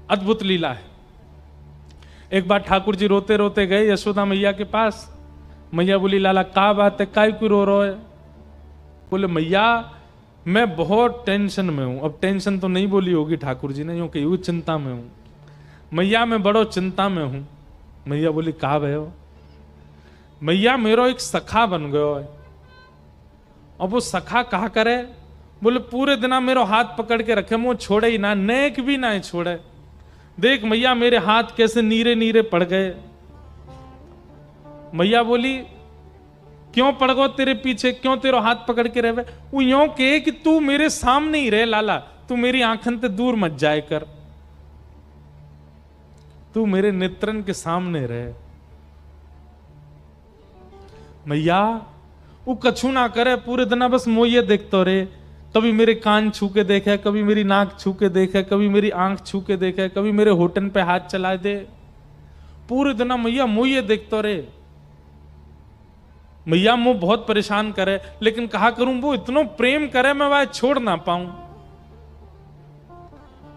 अद्भुत लीला है। एक बार ठाकुर जी रोते रोते गए यशोदा मैया के पास। मैया बोली, लाला का बात है, काय क्यों रो रहे हो? बोले, मैया मैं बहुत टेंशन में हूं। अब टेंशन तो नहीं बोली होगी ठाकुर जी ने, यूं कही हुई चिंता में हूं। मैया मैं बड़ो चिंता में हूं। मैया बोली, कहा भयो? मैया मेरो एक सखा बन गयो है। अब वो सखा कहा करे? बोले, पूरे दिना मेरो हाथ पकड़ के रखे, मुंह छोड़े ही ना, नेक भी ना छोड़े। देख मैया मेरे हाथ कैसे नीरे नीरे पड़ गए। मैया बोली, क्यों पड़ गो तेरे पीछे, क्यों तेरा हाथ पकड़ के रहे? वो यूं कहे कि तू मेरे सामने ही रहे लाला, तू मेरी आंखन ते दूर मत जाए कर, तू मेरे नेत्रन के सामने रहे। मैया वो कछु ना करे, पूरे दिन बस मोये देखते रहे। कभी मेरे कान छू के देखे, कभी मेरी नाक छू के देखे, कभी मेरी आंख छू के देखे, कभी मेरे होठन पे हाथ चला दे। पूरे दिन मैया मोये देखते रहे। मैया मुझे बहुत परेशान करे, लेकिन कहा करूं वो इतना प्रेम करे मैं वह छोड़ ना पाऊं।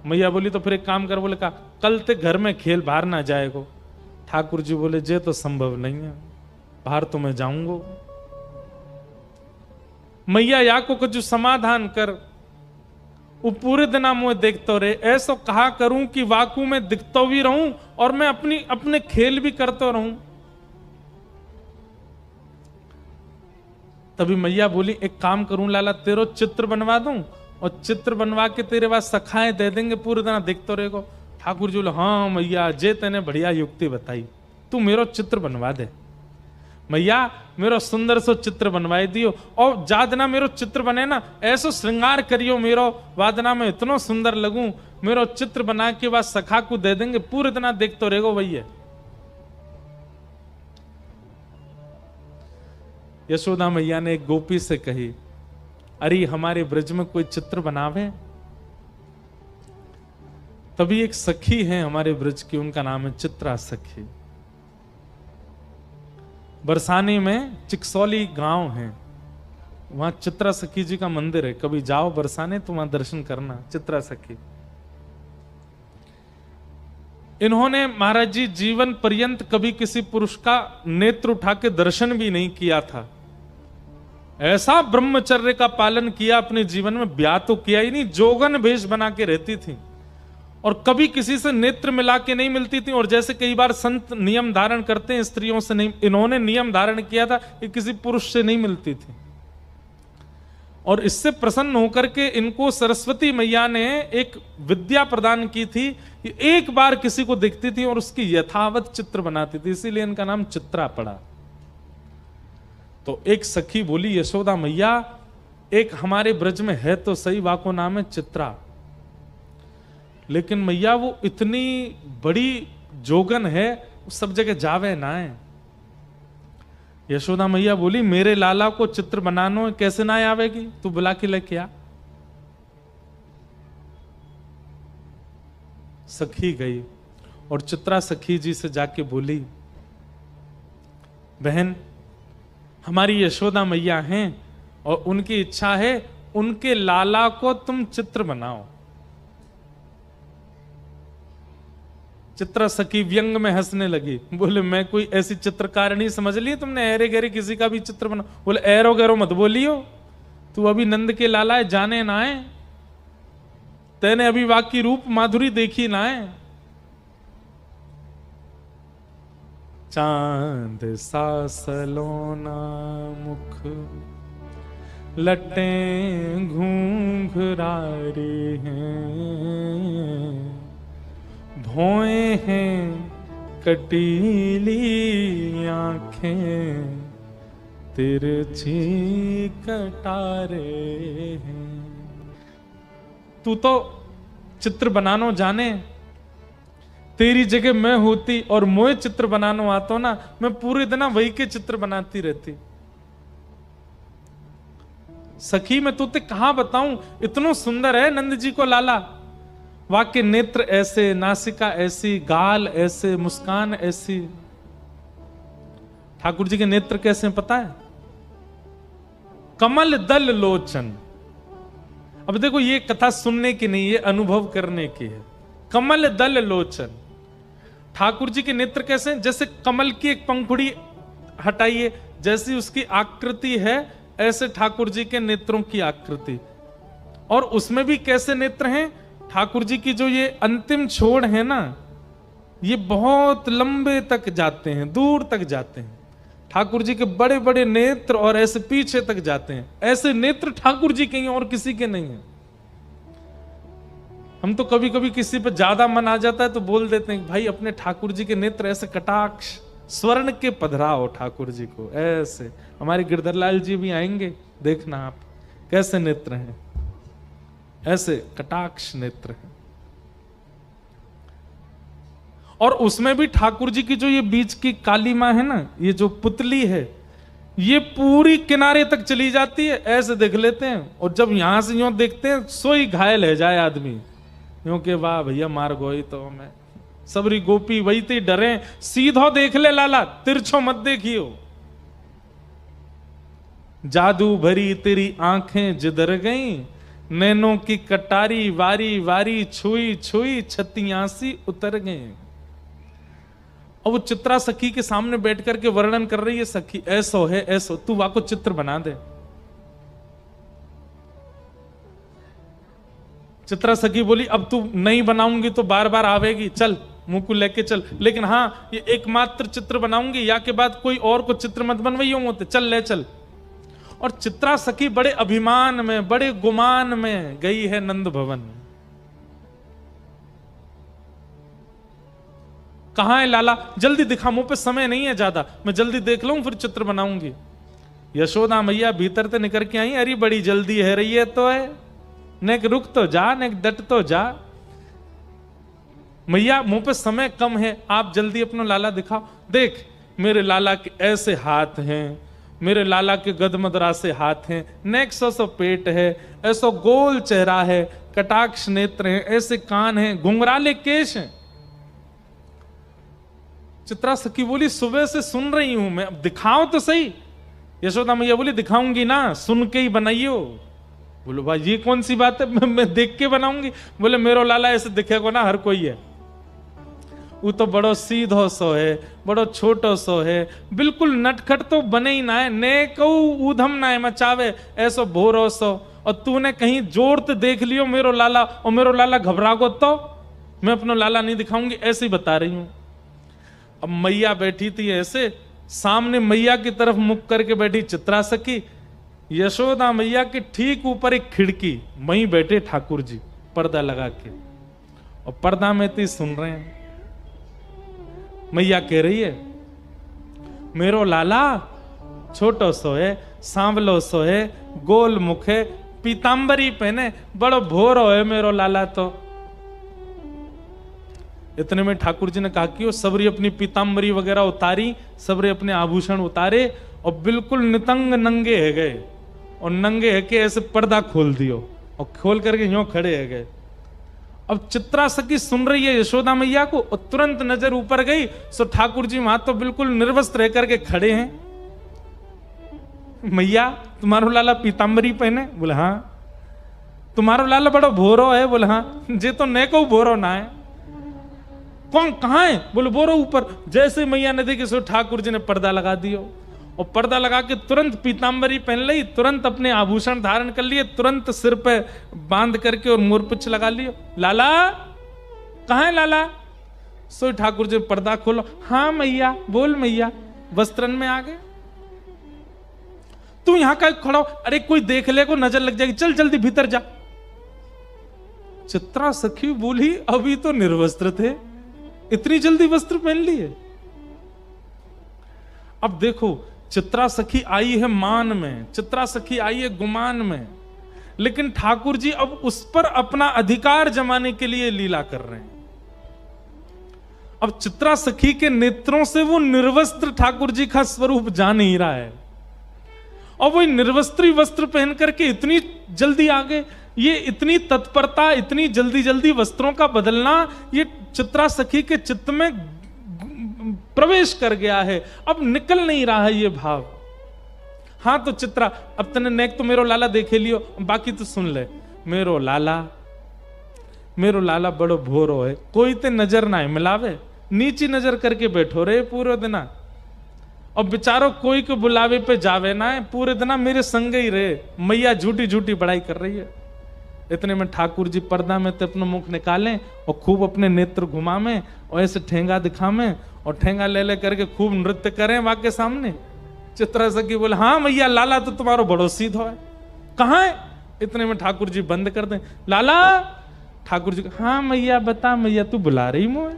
मैया बोली, तो फिर एक काम कर। बोले, कहा कल ते घर में खेल बाहर ना जाएगो। ठाकुर जी बोले, जे तो संभव नहीं है, बाहर तो मैं जाऊंगा। मैया या को कुछ समाधान कर। वो पूरे दिन मुझे देखते रहे। ऐसा कहा करूं कि वाकू में दिखता भी रहूं और मैं अपने खेल भी करते रहूं। तभी मैया बोली, एक काम करूं लाला, तेरो चित्र बनवा दूं और चित्र बनवा के तेरे पास सखाएं दे देंगे, पूरे दिन देखते रहेगो। ठाकुर जी बोले, हाँ मैया जे तेने बढ़िया युक्ति बताई, तू मेरो चित्र बनवा दे। मैया मेरो सुंदर सो चित्र बनवाई दियो, और जादना मेरो चित्र बने ना, ऐसो श्रृंगार करियो मेरो, वादना में इतना सुंदर लगूं, मेरो चित्र बना के बाद सखा को दे देंगे, पूरे दिन देखते रहेगो भैया। यशोदा मैया ने एक गोपी से कही, अरे हमारे ब्रज में कोई चित्र बनावे। तभी एक सखी है हमारे ब्रज की, उनका नाम है चित्रा सखी। बरसाने में चिकसौली गांव है, वहां चित्रा सखी जी का मंदिर है। कभी जाओ बरसाने तो वहां दर्शन करना, चित्रा सखी। इन्होंने महाराज जी जीवन पर्यंत कभी किसी पुरुष का नेत्र उठा के दर्शन भी नहीं किया था। ऐसा ब्रह्मचर्य का पालन किया अपने जीवन में, ब्याह तो किया ही नहीं, जोगन भेष बना के रहती थी और कभी किसी से नेत्र मिला के नहीं मिलती थी। और जैसे कई बार संत नियम धारण करते हैं स्त्रियों से, नहीं, इन्होंने नियम धारण किया था कि किसी पुरुष से नहीं मिलती थी। और इससे प्रसन्न होकर के इनको सरस्वती मैया ने एक विद्या प्रदान की थी कि एक बार किसी को दिखती थी और उसकी यथावत चित्र बनाती थी, इसीलिए इनका नाम चित्रा पड़ा। तो एक सखी बोली, यशोदा मैया एक हमारे ब्रज में है तो सही, वाको नाम है चित्रा, लेकिन मैया वो इतनी बड़ी जोगन है, सब जगह जावे ना है। यशोदा मैया बोली, मेरे लाला को चित्र बनानो कैसे ना आवेगी, तू बुला के लेके आ। सखी गई और चित्रा सखी जी से जाके बोली, बहन हमारी यशोदा मैया हैं और उनकी इच्छा है उनके लाला को तुम चित्र बनाओ। चित्रा सखी व्यंग में हंसने लगी, बोले मैं कोई ऐसी चित्रकार नहीं समझ ली तुमने, ऐरे गहरे किसी का भी चित्र बना। बोले ऐरो गहरो मत बोलियो, तू अभी नंद के लाला है, जाने ना है, तेने अभी वाकी रूप माधुरी देखी ना है। चांद सा सलोना मुख लटें घूंघरारे हैं, भौएं हैं कटीली आंखें, तिरछी कटारे हैं। तू तो चित्र बनानो जाने, तेरी जगह मैं होती और मोए चित्र बनानो आता ना, मैं पूरे दिन वही के चित्र बनाती रहती। सखी मैं तुझे कहां बताऊं, इतना सुंदर है नंद जी को लाला, वाके नेत्र ऐसे, नासिका ऐसी, गाल ऐसे, मुस्कान ऐसी। ठाकुर जी के नेत्र कैसे पता है? कमल दल लोचन। अब देखो ये कथा सुनने की नहीं, ये अनुभव करने की है। कमल दल लोचन। ठाकुर जी के नेत्र कैसे हैं? जैसे कमल की एक पंखुड़ी हटाइए, जैसी उसकी आकृति है ऐसे ठाकुर जी के नेत्रों की आकृति। और उसमें भी कैसे नेत्र हैं? ठाकुर जी की जो ये अंतिम छोड़ है ना, ये बहुत लंबे तक जाते हैं, दूर तक जाते हैं। ठाकुर जी के बड़े बड़े नेत्र और ऐसे पीछे तक जाते हैं। ऐसे नेत्र ठाकुर जी के हैं और किसी के नहीं है। हम तो कभी कभी किसी पे ज्यादा मन आ जाता है तो बोल देते हैं भाई अपने ठाकुर जी के नेत्र ऐसे कटाक्ष स्वर्ण के पधराओ ठाकुर जी को ऐसे। हमारे गिरधरलाल जी भी आएंगे, देखना आप कैसे नेत्र हैं, ऐसे कटाक्ष नेत्र हैं। और उसमें भी ठाकुर जी की जो ये बीच की काली मां है ना, ये जो पुतली है, ये पूरी किनारे तक चली जाती है, ऐसे देख लेते हैं। और जब यहां से यूं देखते हैं सोई घायल है जाए आदमी, यूं के वाह भैया मार गोई तो मैं सबरी गोपी वही ते डरे, सीधो देख ले लाला तिरछो मत देखियो। जादू भरी तेरी आंखें जिधर गई, नैनों की कटारी वारी वारी छुई छुई छतियासी उतर गए। और वो चित्रा सखी के सामने बैठ करके वर्णन कर रही है, सखी ऐसो है ऐसो, तू वाको चित्र बना दे। चित्रा सखी बोली अब तू नहीं बनाऊंगी तो बार बार आवेगी, चल मुंह को लेके चल, लेकिन हाँ ये एकमात्र चित्र बनाऊंगी, या के बाद कोई और को चित्र मत बनवाइयो होते, चल ले चल। और चित्रा सखी बड़े अभिमान में बड़े गुमान में गई है नंद भवन। कहां है लाला? जल्दी दिखा, मुंह पे समय नहीं है ज्यादा, मैं जल्दी देख लूं फिर चित्र बनाऊंगी। यशोदा मैया भीतर से निकल के आई, अरे बड़ी जल्दी है रही है तो है, नेक रुक तो जा, नेक डट तो जा। मैया मुंह पे समय कम है, आप जल्दी अपना लाला दिखाओ। देख मेरे लाला के ऐसे हाथ हैं, मेरे लाला के गदमदरा से हाथ हैं, नेक सो पेट है, ऐसो गोल चेहरा है, कटाक्ष नेत्र हैं, ऐसे कान हैं, घुंघराले केश हैं। चित्रा सखी बोली सुबह से सुन रही हूं मैं, अब दिखाओ तो सही। यशोदा मैया बोली दिखाऊंगी ना, सुन के ही बनाइयो। बोलो भाई ये कौन सी बात है, मैं देख के बनाऊंगी। बोले मेरो लाला ऐसे दिखेगा ना हर कोई है, वो तो बड़ो सीधो सो है, बड़ो छोटो सो है, बिल्कुल नटखट तो बने ही ना है, ने कहू ऊधम ना है मचावे, ऐसो भोरो सो। और तूने कहीं जोर तो देख लियो मेरो लाला, और मेरो लाला घबरा गो तो मैं अपना लाला नहीं दिखाऊंगी, ऐसे ही बता रही हूं। अब मैया बैठी थी ऐसे, सामने मैया की तरफ मुख करके बैठी चित्रा सखी, यशोदा मैया के ठीक ऊपर एक खिड़की, वहीं बैठे ठाकुर जी पर्दा लगा के, और पर्दा में तो सुन रहे हैं। मैया कह रही है मेरो लाला छोटो सो है, सांवलो सो है, गोल मुख है, पीतांबरी पहने, बड़ो भोरो है मेरो लाला तो। इतने में ठाकुर जी ने कहा कि वो सबरी अपनी पीतांबरी वगैरह उतारी, सबरे अपने आभूषण उतारे, और बिल्कुल नितंग नंगे है गए, और नंगे है के ऐसे पर्दा खोल दियो, और खोल करके यूं खड़े है गए। अब चित्रा सखी सुन रही है यशोदा मैया को, और तुरंत नजर ऊपर गई, सो ठाकुर जी वहां तो बिल्कुल निर्वस्त्र रह करके खड़े हैं। मैया तुम्हारो लाला पीतांबरी पहने? बोले हाँ। तुम्हारो लाला बड़ा भोरो है? बोले हाँ। जे तो ने को भोरो ना है। कौन कहां है? बोले बोरो ऊपर। जैसे मैया ने देखी सो ठाकुर जी ने पर्दा लगा दियो, और पर्दा लगा के तुरंत पीतांबरी पहन ली, तुरंत अपने आभूषण धारण कर लिए, तुरंत सिर पे बांध करके और मोरपिच लगा लियो। लाला कहां है लाला? सो ठाकुर जी पर्दा खोलो। हाँ मैया, बोल मैया। वस्त्रन में आ गए। तू यहां का खड़ा हो, अरे कोई देख ले को नजर लग जाएगी, चल जल्दी भीतर जा। चित्रा सखी बोली अभी तो निर्वस्त्र थे, इतनी जल्दी वस्त्र पहन लिए? अब देखो चित्रा सखी आई है मान में, चित्रा सखी आई है गुमान में, लेकिन ठाकुर जी अब उस पर अपना अधिकार जमाने के लिए लीला कर रहे हैं। अब चित्रा सखी के नेत्रों से वो निर्वस्त्र ठाकुर जी का स्वरूप जा नहीं रहा है, और वो निर्वस्त्री वस्त्र पहन करके इतनी जल्दी आ गए। ये इतनी तत्परता, इतनी जल्दी जल्दी वस्त्रों का बदलना, ये चित्रा सखी के चित्त में प्रवेश कर गया है, अब निकल नहीं रहा है ये भाव। हाँ तो चित्रा, अब तने नेक तो मेरो लाला देखे लियो, बाकी तो सुन ले। मेरो लाला मेरो लाला बड़ो भोरो है, कोई ते नजर ना है मिलावे, नीची नजर करके बैठो रहे पूरे दिना, और बेचारो कोई के बुलावे पे जावे ना है, पूरे दिना मेरे संग ही रहे। मैया झूठी झूठी बड़ाई कर रही है। इतने में ठाकुर जी पर्दा में ते अपना मुख निकालें और खूब अपने नेत्र घुमावें और ऐसे ठेंगा दिखावें और ठेंगा ले ले करके खूब नृत्य करें वहां के सामने। चित्रा सखी बोले, हाँ मैया लाला तो तुम्हारो बड़ो सीधो है, कहाँ है? इतने में ठाकुर जी बंद कर दें, लाला। ठाकुर जी, हाँ मैया बता मैया, तू बुला रही मुझे?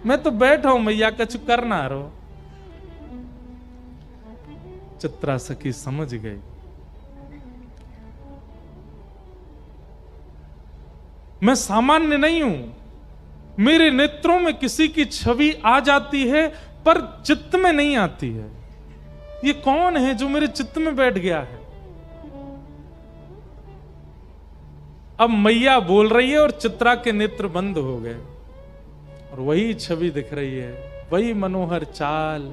मैं तो बैठा हूं मैया, कछु कर ना रहो। चित्रा सखी समझ गई, मैं सामान्य नहीं हूं, मेरे नेत्रों में किसी की छवि आ जाती है पर चित्त में नहीं आती है। ये कौन है जो मेरे चित्त में बैठ गया है? अब मैया बोल रही है और चित्रा के नेत्र बंद हो गए और वही छवि दिख रही है, वही मनोहर चाल।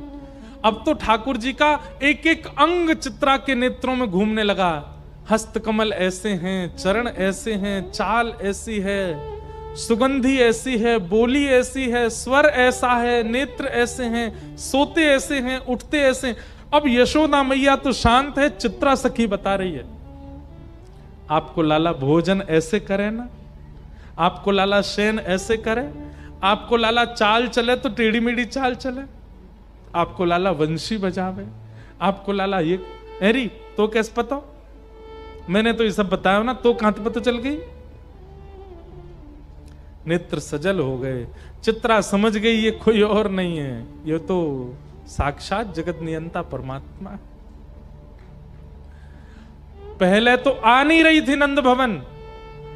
अब तो ठाकुर जी का एक एक अंग चित्रा के नेत्रों में घूमने लगा। हस्त कमल ऐसे हैं, चरण ऐसे हैं, चाल ऐसी है, सुगंधी ऐसी है, बोली ऐसी है, स्वर ऐसा है, नेत्र ऐसे हैं, सोते ऐसे हैं, उठते ऐसे हैं। अब यशोदा मैया तो शांत है, चित्रा सखी बता रही है, आपको लाला भोजन ऐसे करे ना, आपको लाला शयन ऐसे करे, आपको लाला चाल चले तो टेढ़ी मेढ़ी चाल चले, आपको लाला वंशी बजावे, आपको लाला ये एरी तो कैसे पता? मैंने तो ये सब बताया ना, तो कहां पता चल गई? नेत्र सजल हो गए। चित्रा समझ गई ये कोई और नहीं है, ये तो साक्षात जगत नियंता परमात्मा है। पहले तो आ नहीं रही थी नंद भवन,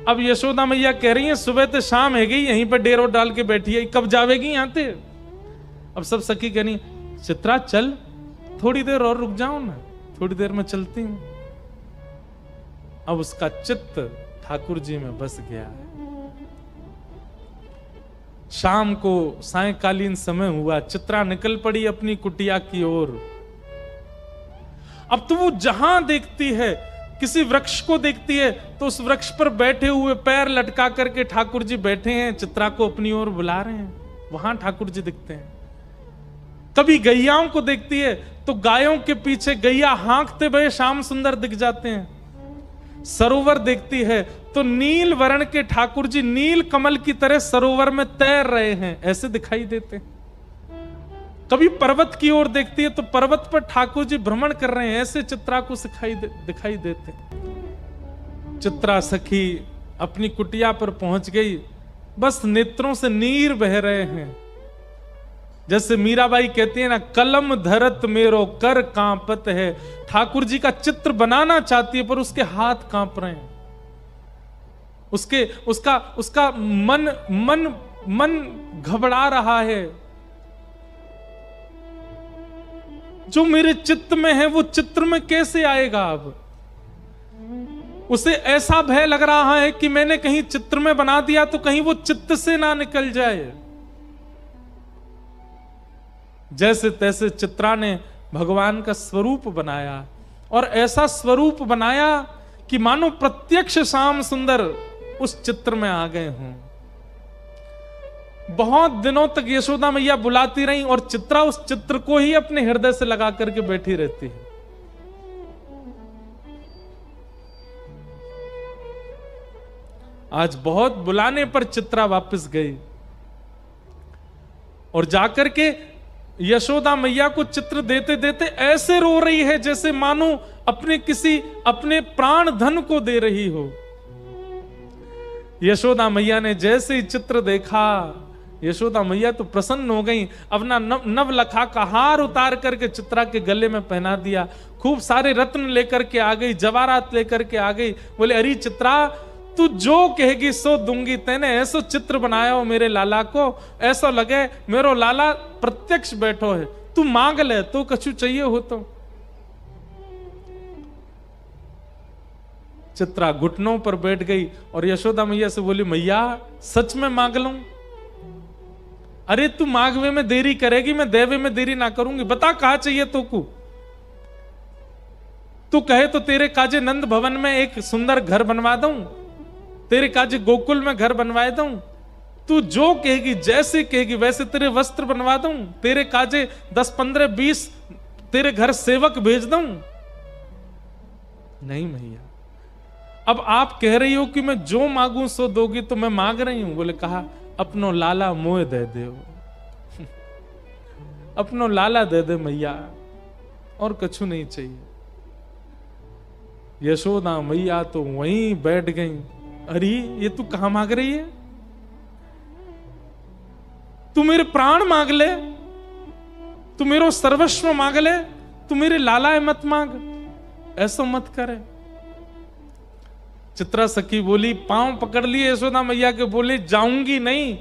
अब यशोदा मैया कह रही है सुबह से शाम है गई, यहीं पर डेरो डाल के बैठी है, कब जावेगी यहां से? अब सब सखी कह रही चित्रा चल, थोड़ी देर और रुक जाओ ना, थोड़ी देर में चलती हूं। अब उसका चित्त ठाकुर जी में बस गया है। शाम को सायंकालीन समय हुआ, चित्रा निकल पड़ी अपनी कुटिया की ओर। अब तो वो जहां देखती है, किसी वृक्ष को देखती है तो उस वृक्ष पर बैठे हुए पैर लटका करके ठाकुर जी बैठे हैं, चित्रा को अपनी ओर बुला रहे हैं, वहां ठाकुर जी दिखते हैं। कभी गैयाओं को देखती है तो गायों के पीछे गैया हाँकते हुए श्याम सुंदर दिख जाते हैं। सरोवर देखती है तो नील वर्ण के ठाकुर जी नील कमल की तरह सरोवर में तैर रहे हैं, ऐसे दिखाई देते हैं। कभी पर्वत की ओर देखती है तो पर्वत पर ठाकुर जी भ्रमण कर रहे हैं, ऐसे चित्रा को दिखाई देते। चित्रा सखी अपनी कुटिया पर पहुंच गई, बस नेत्रों से नीर बह रहे हैं। जैसे मीराबाई कहती है ना, कलम धरत मेरो कर कांपत है। ठाकुर जी का चित्र बनाना चाहती है पर उसके हाथ कांप रहे हैं, उसका मन घबरा रहा है। जो मेरे चित्त में है वो चित्र में कैसे आएगा? अब उसे ऐसा भय लग रहा है कि मैंने कहीं चित्र में बना दिया तो कहीं वो चित्त से ना निकल जाए। जैसे तैसे चित्रा ने भगवान का स्वरूप बनाया और ऐसा स्वरूप बनाया कि मानो प्रत्यक्ष श्याम सुंदर उस चित्र में आ गए हों। बहुत दिनों तक यशोदा मैया बुलाती रही और चित्रा उस चित्र को ही अपने हृदय से लगा करके बैठी रहती है। आज बहुत बुलाने पर चित्रा वापस गई और जाकर के यशोदा मैया को चित्र देते देते ऐसे रो रही है जैसे मानो अपने प्राण धन को दे रही हो। यशोदा मैया ने जैसे ही चित्र देखा, यशोदा मैया तो प्रसन्न हो गई। अपना नवलखा का हार उतार करके चित्रा के गले में पहना दिया, खूब सारे रत्न लेकर के आ गई, जवाहरात लेकर के आ गई। बोले अरे चित्रा, तू जो कहेगी सो दूंगी। तेने ऐसो चित्र बनाया हो मेरे लाला को, ऐसा लगे मेरो लाला प्रत्यक्ष बैठो है। तू मांग ले, तो कछु चाहिए हो तो। चित्रा घुटनों पर बैठ गई और यशोदा मैया से बोली, मैया सच में मांग लूं? अरे तू मांगवे में देरी करेगी, मैं देवे में देरी ना करूंगी। बता कहा चाहिए तो को। तू कहे तो तेरे काजे नंद भवन में एक सुंदर घर बनवा दूं। तेरे काजे गोकुल में घर बनवाए दूं, तू जो कहेगी जैसे कहेगी वैसे तेरे वस्त्र बनवा दूं, तेरे काजे 10 15 20 तेरे घर सेवक भेज दूं। नहीं मैया, अब आप कह रही हो कि मैं जो मांगू सो दोगी, तो मैं मांग रही हूं। बोले कहा अपनो लाला मोह दे दे, अपनो लाला दे दे मैया, और कछु नहीं चाहिए। यशोदा मैया तो वहीं बैठ गई। अरे ये तू कहां मांग रही है? तू मेरे प्राण मांग ले, तू मेरो सर्वस्व मांग ले, तू मेरे लाला मत मांग, ऐसा मत करे। चित्रा सखी बोली, पांव पकड़ लिए यशोदा मैया के, बोले जाऊंगी नहीं,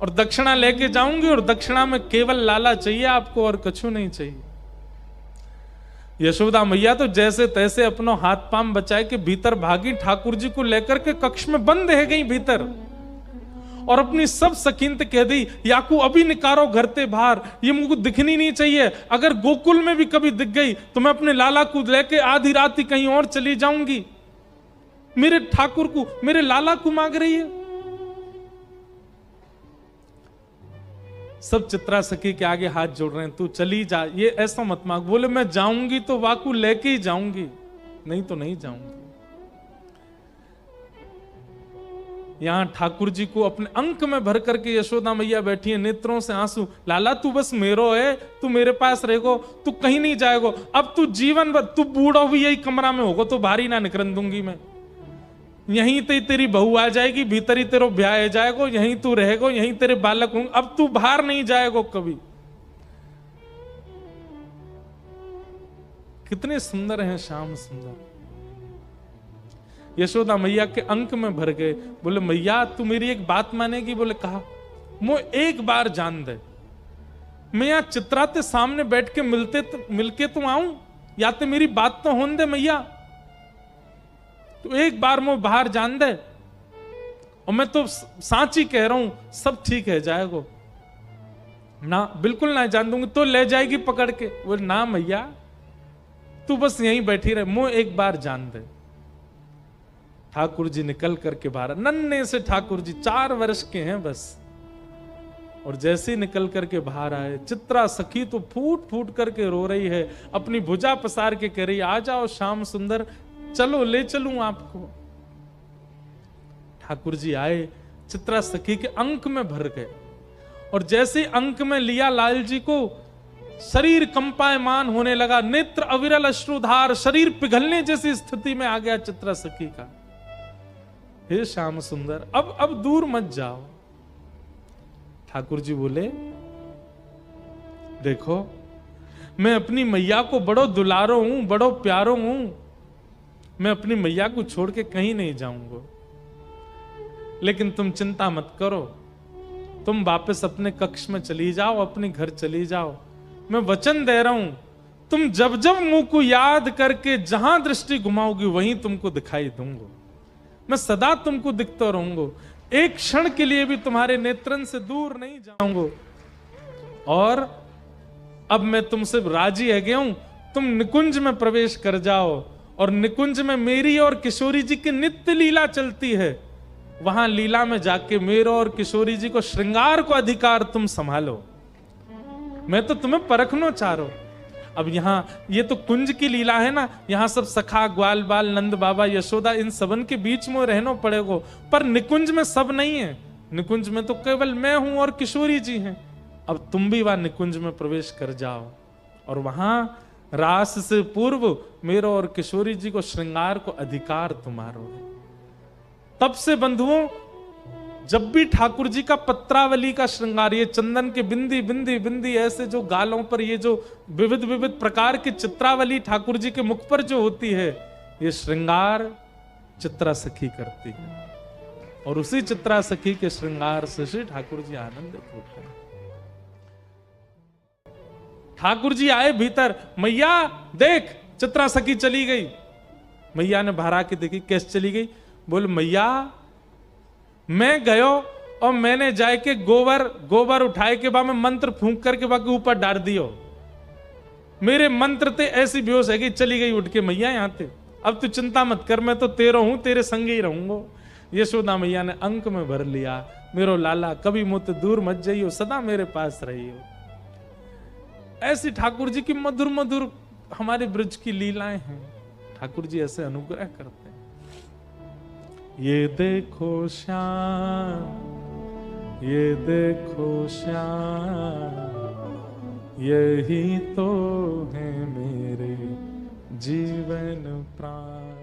और दक्षिणा लेके जाऊंगी, और दक्षिणा में केवल लाला चाहिए आपको, और कछु नहीं चाहिए। यशोदा मैया तो जैसे तैसे अपनो हाथ पांव बचाए के भीतर भागी, ठाकुर जी को लेकर के कक्ष में बंद है गई भीतर, और अपनी सब सकीनत कह दी, याकू अभी निकारो घर ते बाहर, ये मुझको दिखनी नहीं चाहिए। अगर गोकुल में भी कभी दिख गई तो मैं अपने लाला को लेके आधी रात ही कहीं और चली जाऊंगी। मेरे ठाकुर को, मेरे लाला को मांग रही है। सब चित्रा सखी के आगे हाथ जोड़ रहे हैं, तू चली जा, ये ऐसा मत मांग। बोले मैं जाऊंगी तो वाकू लेके ही जाऊंगी, नहीं तो नहीं जाऊंगी। यहां ठाकुर जी को अपने अंक में भर करके यशोदा मैया बैठी है, नेत्रों से आंसू। लाला तू बस मेरो है, तू मेरे पास रहेगो, तू कहीं नहीं जाएगो। अब तू जीवन भर, तू बूढ़ा भी यही कमरा में होगो तो बाहर ही ना निकल दूंगी मैं, यहीं तेरी बहू आ जाएगी, भीतर ही तेरो ब्याह जाएगो, यहीं तू रहेगो, यहीं तेरे बालक होंगे, अब तू बाहर नहीं जाएगो कभी। कितने सुंदर हैं श्याम सुंदर। यशोदा मैया के अंक में भर गए। बोले मैया तू मेरी एक बात मानेगी? बोले कहा, मो एक बार जान दे, मैं यहां चित्रा ते सामने बैठ के मिलके तो आऊं, या तो मेरी बात तो होने दे मैया, तो एक बार मो बाहर जान दे, और मैं तो सांची कह रहा हूं सब ठीक है जाएगो ना, बिल्कुल ना जान दूंगी, तो ले जाएगी पकड़ के। बोले ना मैया तू बस यहीं बैठी रहे, मो एक बार जान दे। ठाकुर जी निकल करके बाहर, नन्हे से ठाकुर जी 4 वर्ष के हैं बस, और जैसे ही निकल करके बाहर आए, चित्रा सखी तो फूट फूट करके रो रही है, अपनी भुजा पसार के कह रही आ जाओ श्याम सुंदर, चलो ले चलूं आपको। ठाकुर जी आए, चित्रा सखी के अंक में भर गए, और जैसे अंक में लिया लाल जी को, शरीर कंपायमान होने लगा, नेत्र अविरल अश्रुधार, शरीर पिघलने जैसी स्थिति में आ गया चित्रा सखी का। हे श्याम सुंदर अब दूर मत जाओ। ठाकुर जी बोले देखो मैं अपनी मैया को बड़ो दुलारो हूं, बड़ो प्यारो हूं, मैं अपनी मैया को छोड़ के कहीं नहीं जाऊंगा, लेकिन तुम चिंता मत करो, तुम वापस अपने कक्ष में चली जाओ, अपने घर चली जाओ। मैं वचन दे रहा हूं, तुम जब जब मुंह को याद करके जहां दृष्टि घुमाओगी वहीं तुमको दिखाई दूंगा, मैं सदा तुमको दिखता रहूंगा, एक क्षण के लिए भी तुम्हारे नेत्रन से दूर नहीं जाऊंगा। और अब मैं तुमसे राजी है गया हूं, तुम निकुंज में प्रवेश कर जाओ, और निकुंज में मेरी और किशोरी जी की नित्य लीला चलती है, वहां लीला में जाके मेरे और किशोरी जी को श्रृंगार को अधिकार तुम संभालो, मैं तो तुम्हें परखना चाह रहा हूं। अब यहां ये तो कुंज की लीला है ना, यहां सब सखा ग्वाल बाल नंद बाबा यशोदा इन सबन के बीच में रहना पड़ेगा, पर निकुंज में सब नहीं है, निकुंज में तो केवल मैं हूं और किशोरी जी हैं। अब तुम भी वहां निकुंज में प्रवेश कर जाओ, और वहां रास से पूर्व मेरे और किशोरी जी को श्रृंगार को अधिकार तुम्हारो है। तब से बंधुओं जब भी ठाकुर जी का पत्रावली का श्रृंगार, ये चंदन के बिंदी बिंदी बिंदी ऐसे जो गालों पर ये जो विविध विविध प्रकार की चित्रावली ठाकुर जी के मुख पर जो होती है, ये श्रृंगार चित्रा सखी करती है, और उसी चित्रा सखी के श्रृंगार से श्री ठाकुर जी आनंदित होते हैं। ठाकुर जी आए भीतर, मैया देख चित्रा सखी चली गई। मैया ने बाहर आके देखी, कैसे चली गई? बोल मैया मैं गयो और मैंने जाके गोबर उठाए के बाद में मंत्र फूंक करके बाकी ऊपर डाल दियो, मेरे मंत्र ते ऐसी बेहोश है कि चली गई उठ के मैया यहां थे। अब तू चिंता मत कर, मैं तो तेरा हूं, तेरे संग ही रहूंगा, यशोदा मैया ने अंक में भर लिया, मेरो लाला कभी मुझ दूर मत जाइयो, सदा मेरे पास रहियो। ऐसी ठाकुर जी की मधुर मधुर हमारे ब्रज की लीलाएं हैं। ठाकुर जी ऐसे अनुग्रह करते हैं। ये देखो श्याम, ये देखो श्याम, यही तो है मेरे जीवन प्राण।